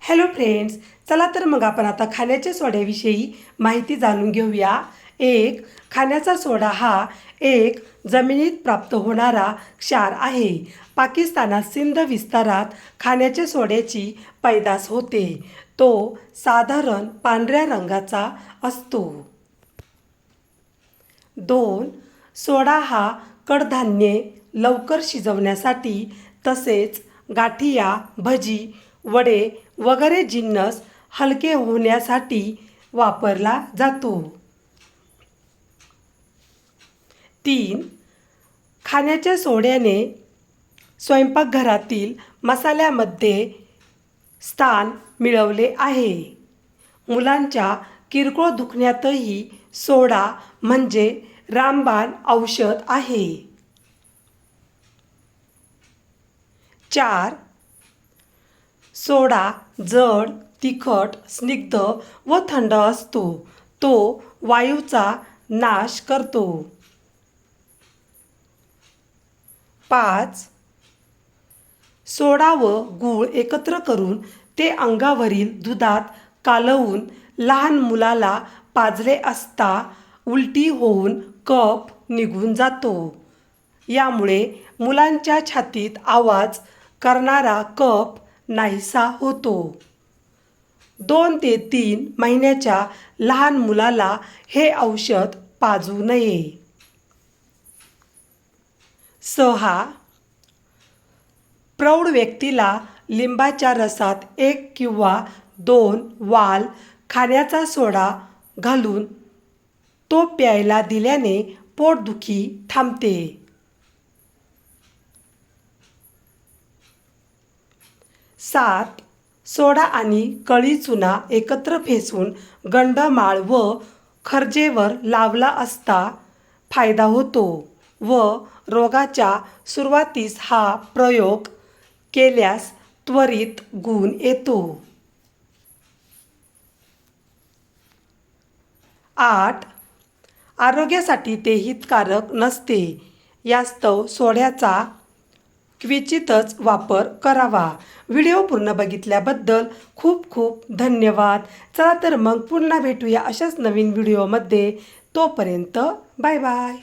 Hello friends, चला तर मग आपण आता खाण्याच्या सोड्याविषयी माहिती जाणून घेऊया. खाण्याचा सोडा हा एक जमिनीत प्राप्त होणारा क्षार आहे. पाकिस्तानात सिंध विस्तारात खाण्याच्या सोड्याची पैदास होते. तो साधारण पांढऱ्या रंगाचा असतो. 2. सोडा हा कडधान्ये लवकर शिजवण्यासाठी तसेच गाठिया, भजी, वडे वगैरे जिन्नस हलके होण्यासाठी वापरला जातो. 3. खाण्याच्या सोड्याने स्वयंपाकघरातील मसाल्यामध्ये स्थान मिळवले आहे. मुलांच्या किरकोळ दुखण्यातही सोडा म्हणजे रामबाण औषध आहे. 4. सोडा जड, तिखट, स्निग्ध व थंड असतो. तो वायूचा नाश करतो. 5. सोडा व गूळ एकत्र करून ते अंगावरील दुधात कालवून लहान मुलाला पाजले असता उलटी होऊन कफ निघून जातो. यामुळे मुलांच्या छातीत आवाज करणारा कफ नाहीसा होतो. 2 ते 3 महिन्याच्या लहान मुलाला हे औषध पाजू नये. 6. प्रौढ व्यक्तीला लिंबाच्या रसात 1 किंवा 2 वाल खाण्याचा सोडा घालून तो प्यायला दिल्याने पोटदुखी थांबते. 7. सोडा आणि कळी चुना एकत्र फेसून गंडमाळ व खर्जेवर लावला असता फायदा होतो व रोगाच्या सुरुवातीस हा प्रयोग केल्यास त्वरित गुण येतो. 8. आरोग्यासाठी ते हितकारक नसते. यास्तव सोड्याचा क्वचितच वापर करावा. व्हिडिओ पूर्ण बघितल्याबद्दल खूप खूप धन्यवाद. चला तर मग पुन्हा भेटूया अशाच नवीन व्हिडिओमध्ये. तोपर्यंत बाय बाय.